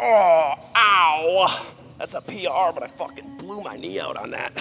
Oh, ow. That's a PR, but I fucking blew my knee out on that.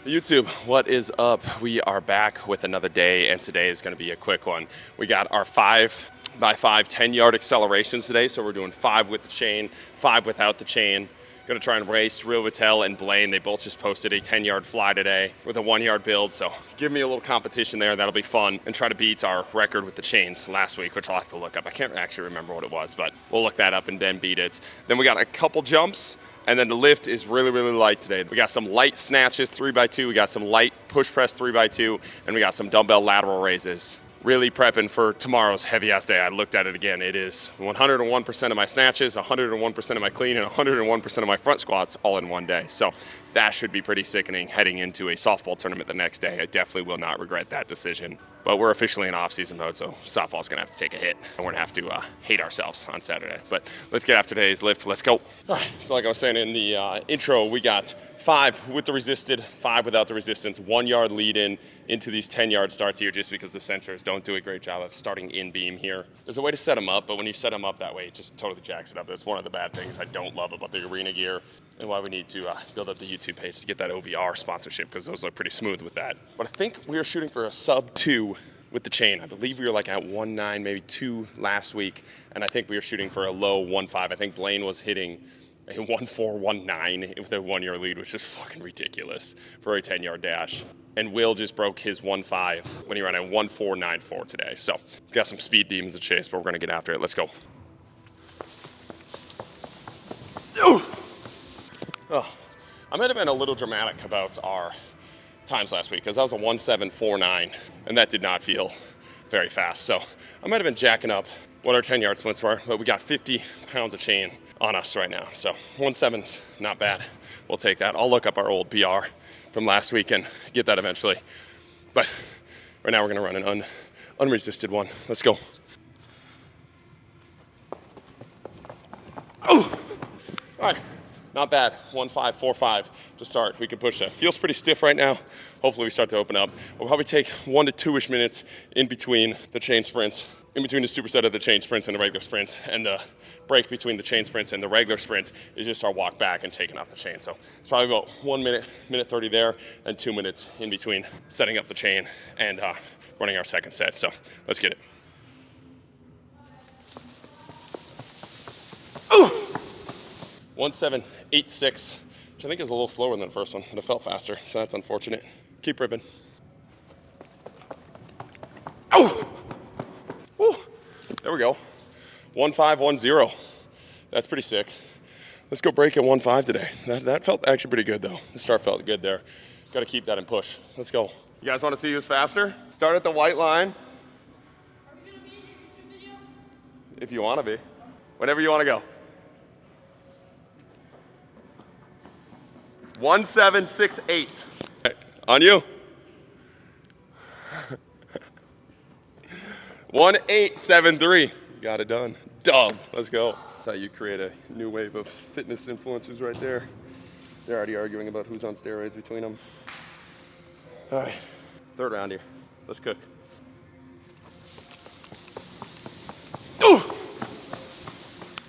YouTube, what is up? We are back with another day, and today is going to be a quick one. We got our 5x5 10-yard accelerations today, so we're doing 5 with the chain, 5 without the chain. Going to try and race Ratelle and Blaine. They both just posted a 10-yard fly today with a 1-yard build, so give me a little competition there. That'll be fun, and try to beat our record with the chains last week, which I'll have to look up. I can't actually remember what it was, but we'll look that up and then beat it. Then we got a couple jumps, and then the lift is really, really light today. We got some light snatches 3x2, we got some light push press 3x2, and we got some dumbbell lateral raises. Really prepping for tomorrow's heavy ass day. I looked at it again. It is 101% of my snatches, 101% of my clean, and 101% of my front squats all in one day. So that should be pretty sickening heading into a softball tournament the next day. I definitely will not regret that decision. But we're officially in off-season mode, so softball's gonna have to take a hit, and we're gonna have to hate ourselves on Saturday. But let's get after today's lift. Let's go. All right, so like I was saying in the intro, we got 5 with the resisted, 5 without the resistance, 1-yard lead in into these 10-yard starts here, just because the sensors don't do a great job of starting in beam here. There's a way to set them up, but when you set them up that way, it just totally jacks it up. That's one of the bad things I don't love about the arena gear, and why we need to build up the YouTube page to get that OVR sponsorship, because those look pretty smooth with that. But I think we are shooting for a sub 2 with the chain. I believe we were like at 1.9, maybe 2 last week, and I think we were shooting for a low 1.5. I think Blaine was hitting a 1.4, 1.9 with a 1-yard lead, which is fucking ridiculous for a 10-yard dash. And Will just broke his 1.5 when he ran a 1.494 today. So got some speed demons to chase, but we're gonna get after it. Let's go. Oh, I might have been a little dramatic about our times last week, because that was a 1.749, and that did not feel very fast. So I might have been jacking up what our 10-yard splints were, but we got 50 pounds of chain on us right now. So 1.7's not bad. We'll take that. I'll look up our old PR from last week and get that eventually. But right now we're gonna run an unresisted one. Let's go. Oh, all right. Not bad, 1.545 to start. We can push that. Feels pretty stiff right now. Hopefully we start to open up. We'll probably take 1 to 2-ish minutes in between the chain sprints, in between the superset of the chain sprints and the regular sprints, and the break between the chain sprints and the regular sprints is just our walk back and taking off the chain. So it's probably about 1 minute, minute 30 there, and 2 minutes in between setting up the chain and running our second set. So let's get it. Ooh. 1.786, which I think is a little slower than the first one, but it felt faster, so that's unfortunate. Keep ripping. Oh! Woo! There we go. 1.510. That's pretty sick. Let's go break at 1.5 today. That felt actually pretty good, though. The start felt good there. Got to keep that and push. Let's go. You guys want to see who's faster? Start at the white line. Are we going to be in your YouTube video? If you want to be. Whenever you want to go. 1.768. Right, on you. 1.873. Got it done. Dub. Let's go. Thought you'd create a new wave of fitness influencers right there. They're already arguing about who's on steroids between them. All right, 3rd round here. Let's cook. Ooh!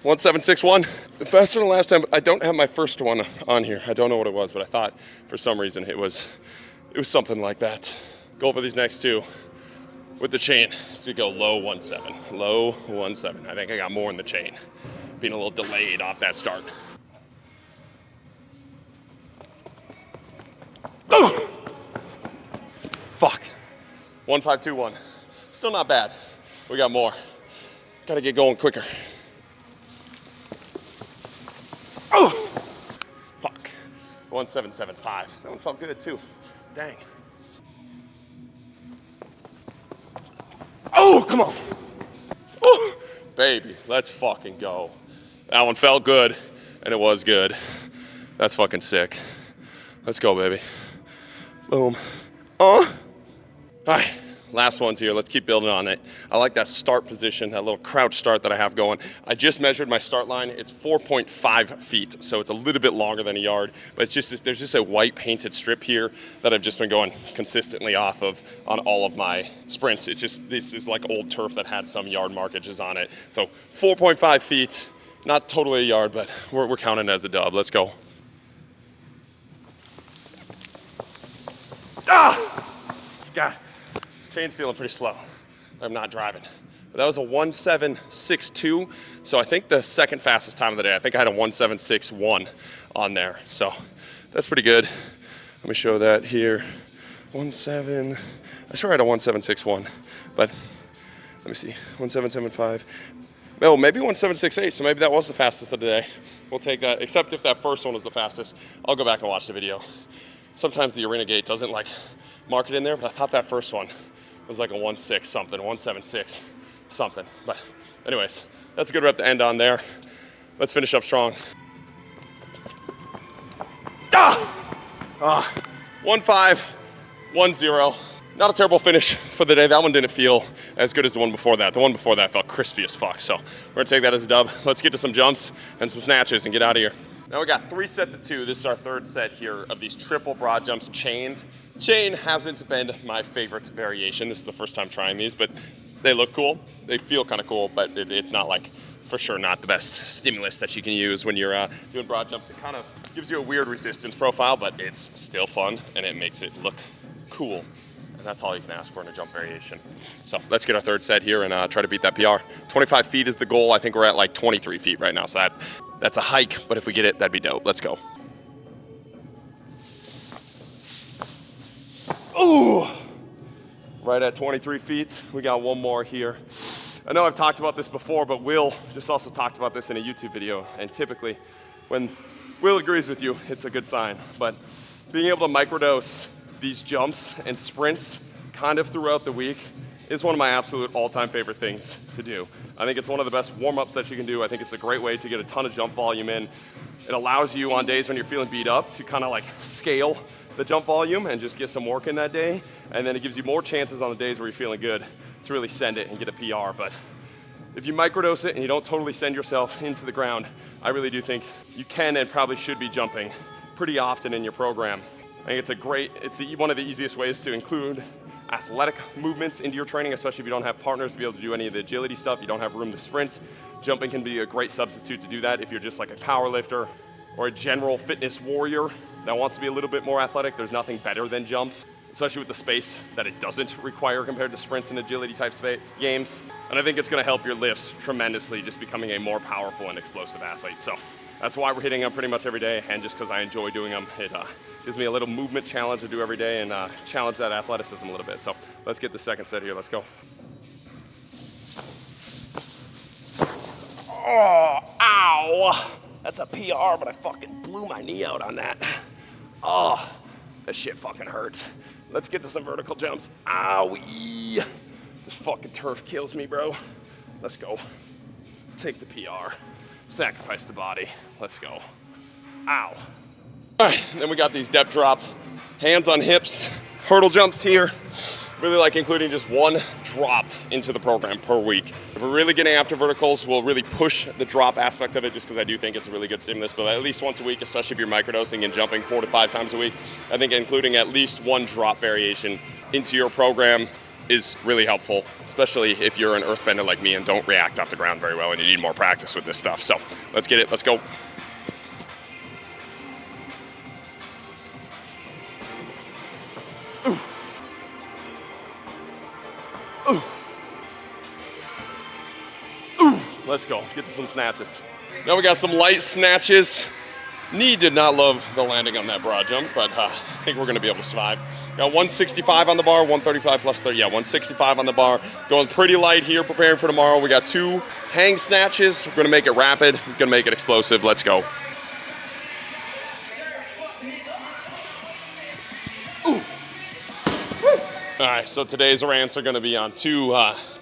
1.761. Faster than last time. I don't have my first one on here. I don't know what it was, but I thought for some reason it was something like that. Goal for these next 2 with the chain is to go low 1.7. Low 1.7. I think I got more in the chain. Being a little delayed off that start. Oh! Fuck. 1.521. Still not bad. We got more. Gotta get going quicker. Oh! Fuck. 1.775. That one felt good too. Dang. Oh, come on. Oh, baby, let's fucking go. That one felt good, and it was good. That's fucking sick. Let's go, baby. Boom. All right. Last one's here. Let's keep building on it. I like that start position, that little crouch start that I have going. I just measured my start line. It's 4.5 feet, so it's a little bit longer than a yard, but it's just there's just a white painted strip here that I've just been going consistently off of on all of my sprints. It's just, this is like old turf that had some yard markages on it. So 4.5 feet, Not totally a yard, but we're counting it as a dub. Let's go. God, chain's feeling pretty slow. I'm not driving. But that was a 1762, so I think the second fastest time of the day. I think I had a 1761 on there, so that's pretty good. Let me show that here. I swear I had a 1761, but let me see, 1775. Oh, maybe 1768, so maybe that was the fastest of the day. We'll take that, except if that first one was the fastest. I'll go back and watch the video. Sometimes the arena gate doesn't like mark it in there, but I thought that first one was like a 1.6 something, 1.76 something. But anyways, that's a good rep to end on there. Let's finish up strong. 1.5, 1.0. Not a terrible finish for the day. That one didn't feel as good as the one before that. The one before that felt crispy as fuck. So we're gonna take that as a dub. Let's get to some jumps and some snatches and get out of here. Now we got 3 sets of 2. This is our third set here of these triple broad jumps chained. Chain hasn't been my favorite variation. This is the first time trying these, but they look cool. They feel kind of cool, but it's not like, it's for sure not the best stimulus that you can use when you're doing broad jumps. It kind of gives you a weird resistance profile, but it's still fun and it makes it look cool. And that's all you can ask for in a jump variation. So let's get our third set here and try to beat that PR. 25 feet is the goal. I think we're at like 23 feet right now, so that's a hike, but if we get it, that'd be dope. Let's go. Ooh! Right at 23 feet. We got one more here. I know I've talked about this before, but Will just also talked about this in a YouTube video. And typically, when Will agrees with you, it's a good sign. But being able to microdose these jumps and sprints kind of throughout the week is one of my absolute all-time favorite things to do. I think it's one of the best warm-ups that you can do. I think it's a great way to get a ton of jump volume in. It allows you on days when you're feeling beat up to kind of like scale the jump volume and just get some work in that day. And then it gives you more chances on the days where you're feeling good to really send it and get a PR. But if you microdose it and you don't totally send yourself into the ground, I really do think you can and probably should be jumping pretty often in your program. I think it's one of the easiest ways to include athletic movements into your training, especially if you don't have partners to be able to do any of the agility stuff, you don't have room to sprint. Jumping can be a great substitute to do that if you're just like a power lifter or a general fitness warrior that wants to be a little bit more athletic. There's nothing better than jumps, especially with the space that it doesn't require compared to sprints and agility type games. And I think it's gonna help your lifts tremendously, just becoming a more powerful and explosive athlete. So that's why we're hitting them pretty much every day, and just because I enjoy doing them, it gives me a little movement challenge to do every day and challenge that athleticism a little bit. So let's get the second set here, let's go. Oh, ow. That's a PR, but I fucking blew my knee out on that. Oh, that shit fucking hurts. Let's get to some vertical jumps. Owie. This fucking turf kills me, bro. Let's go. Take the PR. Sacrifice the body. Let's go. Ow. All right, then we got these depth drop, hands on hips, hurdle jumps here. Really like including just one drop into the program per week. If we're really getting after verticals, we'll really push the drop aspect of it just because I do think it's a really good stimulus, but at least once a week, especially if you're microdosing and jumping 4 to 5 times a week, I think including at least one drop variation into your program is really helpful, especially if you're an earthbender like me and don't react off the ground very well and you need more practice with this stuff. So let's get it, let's go. Ooh. Ooh. Ooh. Let's go, get to some snatches. Now we got some light snatches. Knee did not love the landing on that broad jump, but I think we're gonna be able to survive. Got 165 on the bar, 135 plus 30, yeah, 165 on the bar. Going pretty light here, preparing for tomorrow. We got 2 hang snatches. We're gonna make it rapid, we're gonna make it explosive. Let's go. Ooh. All right, so today's rants are gonna be on 2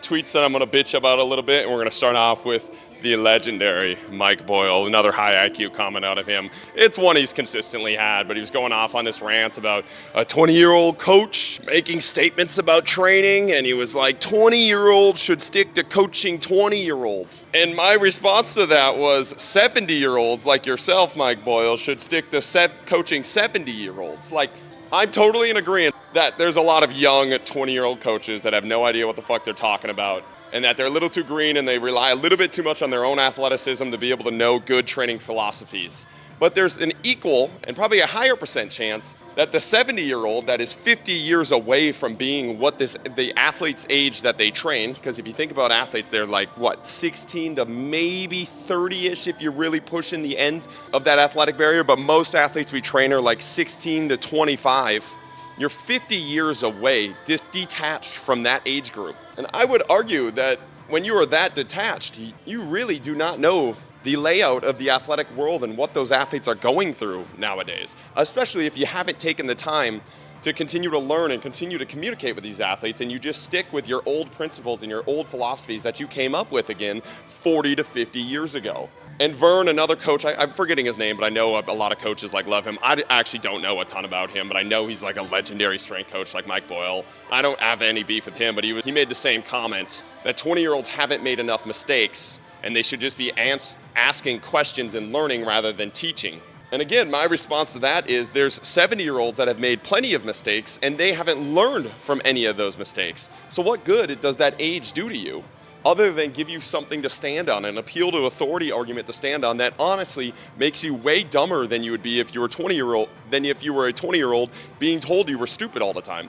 tweets that I'm gonna bitch about a little bit, and we're gonna start off with the legendary Mike Boyle, another high IQ comment out of him. It's one he's consistently had, but he was going off on this rant about a 20-year-old coach making statements about training, and he was like, 20-year-olds should stick to coaching 20-year-olds. And my response to that was 70-year-olds like yourself, Mike Boyle, should stick to coaching 70-year-olds. Like, I'm totally in agreement that there's a lot of young 20-year-old coaches that have no idea what the fuck they're talking about. and that they're a little too green and they rely a little bit too much on their own athleticism to be able to know good training philosophies. But there's an equal and probably a higher percent chance that the 70-year-old that is 50 years away from being what the athlete's age that they train, because if you think about athletes, they're like, what, 16 to maybe 30-ish if you're really pushing the end of that athletic barrier, but most athletes we train are like 16 to 25. You're 50 years away, detached from that age group. And I would argue that when you are that detached, you really do not know the layout of the athletic world and what those athletes are going through nowadays, especially if you haven't taken the time to continue to learn and continue to communicate with these athletes, and you just stick with your old principles and your old philosophies that you came up with again 40 to 50 years ago. And Vern, another coach, I'm forgetting his name, but I know a lot of coaches like love him. I actually don't know a ton about him, but I know he's like a legendary strength coach like Mike Boyle. I don't have any beef with him, but he made the same comments that 20-year-olds haven't made enough mistakes and they should just be asking questions and learning rather than teaching. And again, my response to that is there's 70-year-olds that have made plenty of mistakes and they haven't learned from any of those mistakes. So what good does that age do to you? Other than give you something to stand on, an appeal to authority argument to stand on that honestly makes you way dumber than you would be if you were a 20-year-old being told you were stupid all the time.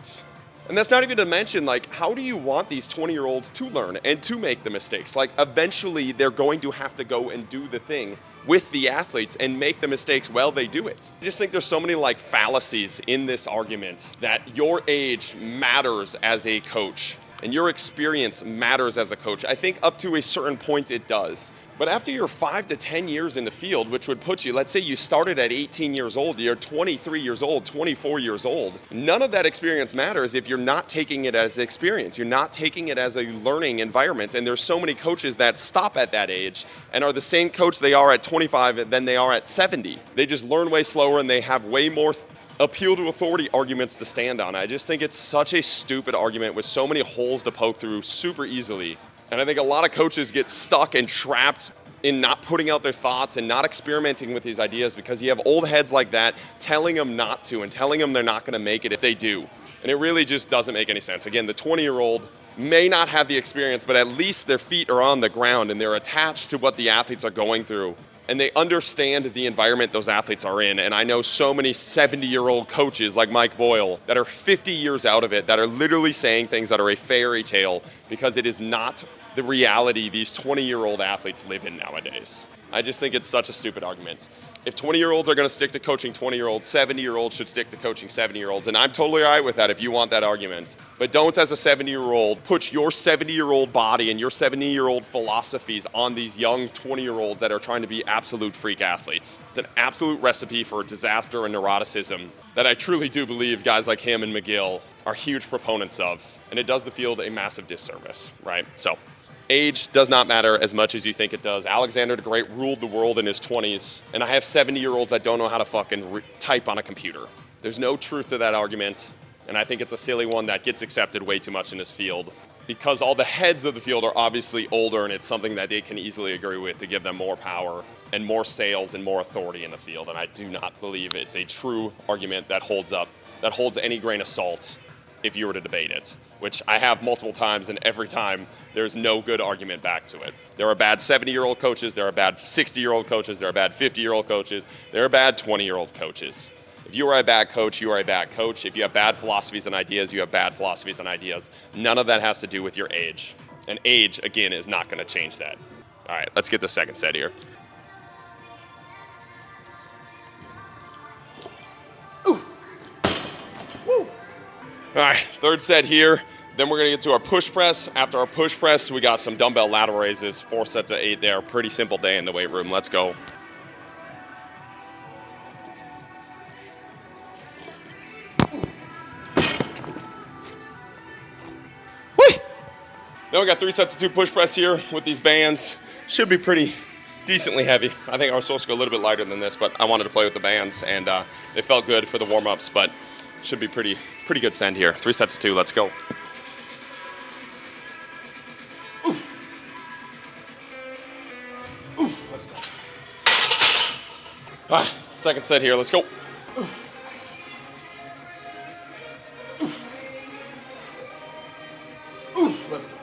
And that's not even to mention, like, how do you want these 20-year-olds to learn and to make the mistakes? Like, eventually they're going to have to go and do the thing with the athletes and make the mistakes while they do it. I just think there's so many like fallacies in this argument that your age matters as a coach and your experience matters as a coach. I think up to a certain point it does. But after you're 5 to 10 years in the field, which would put you, let's say you started at 18 years old, you're 23 years old, 24 years old, none of that experience matters if you're not taking it as experience. You're not taking it as a learning environment. And there's so many coaches that stop at that age and are the same coach they are at 25 than they are at 70. They just learn way slower and they have way more appeal to authority arguments to stand on. I just think it's such a stupid argument with so many holes to poke through super easily. And I think a lot of coaches get stuck and trapped in not putting out their thoughts and not experimenting with these ideas because you have old heads like that telling them not to and telling them they're not going to make it if they do. And it really just doesn't make any sense. Again, the 20-year-old may not have the experience, but at least their feet are on the ground and they're attached to what the athletes are going through. And they understand the environment those athletes are in. And I know so many 70-year-old coaches like Mike Boyle that are 50 years out of it, that are literally saying things that are a fairy tale because it is not the reality these 20-year-old athletes live in nowadays. I just think it's such a stupid argument. If 20-year-olds are going to stick to coaching 20-year-olds, 70-year-olds should stick to coaching 70-year-olds. And I'm totally all right with that if you want that argument. But don't, as a 70-year-old, put your 70-year-old body and your 70-year-old philosophies on these young 20-year-olds that are trying to be absolute freak athletes. It's an absolute recipe for disaster and neuroticism that I truly do believe guys like him and McGill are huge proponents of. And it does the field a massive disservice, right? So age does not matter as much as you think it does. Alexander the Great ruled the world in his 20s, and I have 70-year-olds that don't know how to fucking type on a computer. There's no truth to that argument, and I think it's a silly one that gets accepted way too much in this field because all the heads of the field are obviously older, and it's something that they can easily agree with to give them more power and more sales and more authority in the field, and I do not believe it's a true argument that holds up, that holds any grain of salt if you were to debate it, which I have multiple times, and every time there's no good argument back to it. There are bad 70-year-old coaches, there are bad 60-year-old coaches, there are bad 50-year-old coaches, there are bad 20-year-old coaches. If you are a bad coach, you are a bad coach. If you have bad philosophies and ideas, you have bad philosophies and ideas. None of that has to do with your age. And age, again, is not going to change that. All right, let's get the second set here. Ooh. Woo. All right, third set here. Then we're gonna get to our push press. After our push press, we got some dumbbell lateral raises, 4 sets of 8 there. Pretty simple day in the weight room. Let's go. Whee! Then we got 3 sets of 2 push press here with these bands. Should be pretty decently heavy. I think I was supposed to go a little bit lighter than this, but I wanted to play with the bands, and they felt good for the warm-ups, but should be pretty good send here. 3 sets of 2, let's go. Ooh. Ooh, let's go. All right, second set here, let's go. Ooh. Ooh. Ooh, let's go.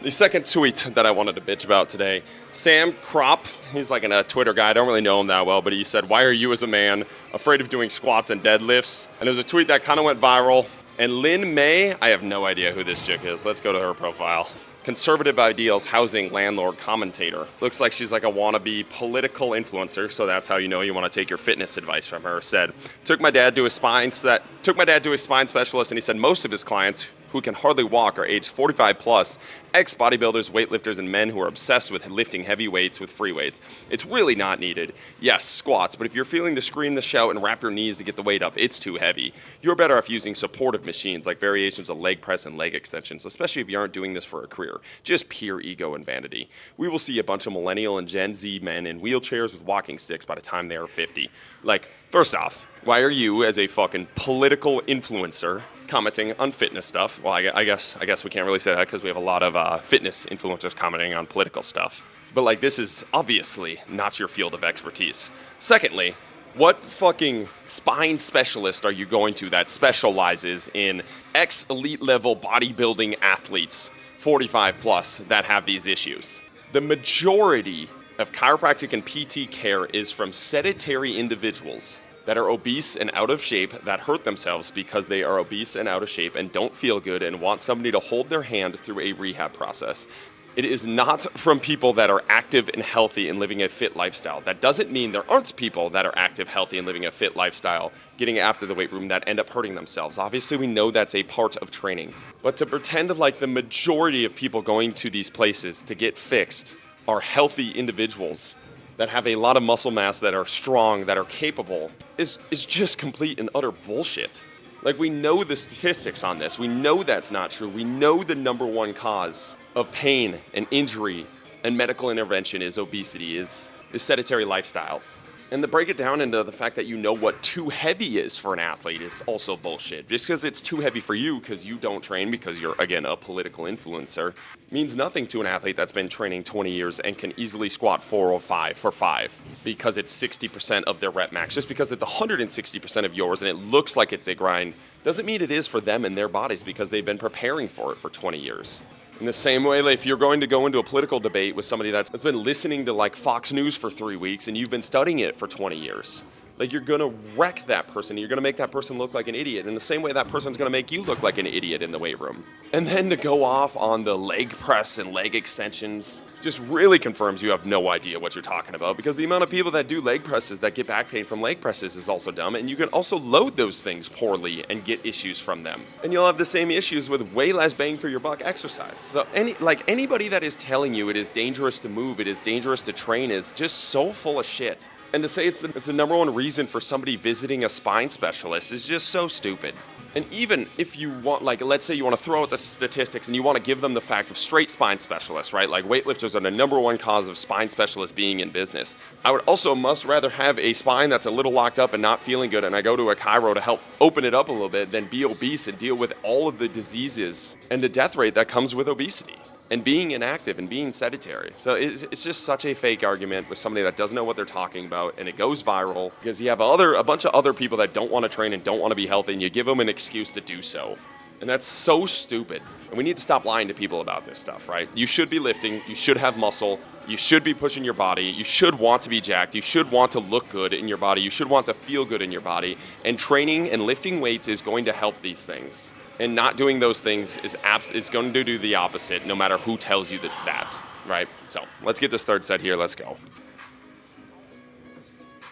The second tweet that I wanted to bitch about today, Sam Crop, he's like a Twitter guy, I don't really know him that well, but he said, "Why are you as a man afraid of doing squats and deadlifts?" And it was a tweet that kind of went viral. And Lynn May, I have no idea who this chick is. Let's go to her profile. Conservative Ideals Housing Landlord Commentator. Looks like she's like a wannabe political influencer, so that's how you know you want to take your fitness advice from her. Said, took my dad to a spine specialist, and he said most of his clients who can hardly walk are aged 45 plus, ex-bodybuilders, weightlifters, and men who are obsessed with lifting heavy weights with free weights. It's really not needed. Yes, squats, but if you're feeling the scream, the shout, and wrap your knees to get the weight up, it's too heavy. You're better off using supportive machines like variations of leg press and leg extensions, especially if you aren't doing this for a career. Just pure ego and vanity. We will see a bunch of millennial and Gen Z men in wheelchairs with walking sticks by the time they are 50. Like, first off, why are you, as a fucking political influencer, commenting on fitness stuff? Well, I guess we can't really say that because we have a lot of fitness influencers commenting on political stuff. But like, this is obviously not your field of expertise. Secondly, what fucking spine specialist are you going to that specializes in ex-elite level bodybuilding athletes, 45 plus, that have these issues? The majority of chiropractic and PT care is from sedentary individuals that are obese and out of shape, that hurt themselves because they are obese and out of shape and don't feel good and want somebody to hold their hand through a rehab process. It is not from people that are active and healthy and living a fit lifestyle. That doesn't mean there aren't people that are active, healthy, and living a fit lifestyle, getting after the weight room, that end up hurting themselves. Obviously, we know that's a part of training. But to pretend like the majority of people going to these places to get fixed are healthy individuals that have a lot of muscle mass, that are strong, that are capable, is just complete and utter bullshit. Like, we know the statistics on this. We know that's not true. We know the number one cause of pain and injury and medical intervention is obesity, is sedentary lifestyles. And to break it down into the fact that you know what too heavy is for an athlete is also bullshit. Just because it's too heavy for you because you don't train, because you're, again, a political influencer, means nothing to an athlete that's been training 20 years and can easily squat 405 for 5 because it's 60% of their rep max. Just because it's 160% of yours and it looks like it's a grind doesn't mean it is for them and their bodies, because they've been preparing for it for 20 years. In the same way, like, if you're going to go into a political debate with somebody that's been listening to like Fox News for 3 weeks and you've been studying it for 20 years, like, you're gonna wreck that person. You're gonna make that person look like an idiot in the same way that person's gonna make you look like an idiot in the weight room. And then to go off on the leg press and leg extensions just really confirms you have no idea what you're talking about, because the amount of people that do leg presses that get back pain from leg presses is also dumb, and you can also load those things poorly and get issues from them. And you'll have the same issues with way less bang for your buck exercise. So anybody that is telling you it is dangerous to move, it is dangerous to train, is just so full of shit. And to say it's the number one reason for somebody visiting a spine specialist is just so stupid. And even if you want, like, let's say you want to throw out the statistics and you want to give them the fact of straight spine specialists, right? Like, weightlifters are the number one cause of spine specialists being in business. I would also much rather have a spine that's a little locked up and not feeling good, and I go to a chiro to help open it up a little bit, than be obese and deal with all of the diseases and the death rate that comes with obesity and being inactive and being sedentary. So it's just such a fake argument with somebody that doesn't know what they're talking about, and it goes viral because you have a bunch of other people that don't want to train and don't want to be healthy, and you give them an excuse to do so. And that's so stupid. And we need to stop lying to people about this stuff, right? You should be lifting, you should have muscle, you should be pushing your body, you should want to be jacked, you should want to look good in your body, you should want to feel good in your body, and training and lifting weights is going to help these things. And not doing those things is going to do the opposite, no matter who tells you that, right? So let's get this third set here. Let's go.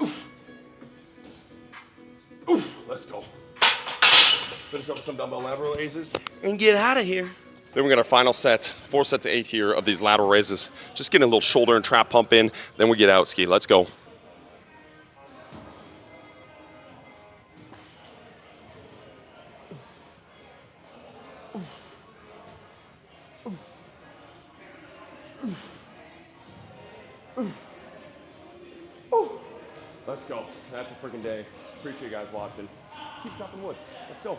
Oof. Oof. Let's go. Finish up with some dumbbell lateral raises and get out of here. Then we got our final set, 4 sets of 8 here of these lateral raises. Just getting a little shoulder and trap pump in. Then we get out ski. Let's go. Let's go. That's a freaking day. Appreciate you guys watching. Keep chopping wood. Let's go.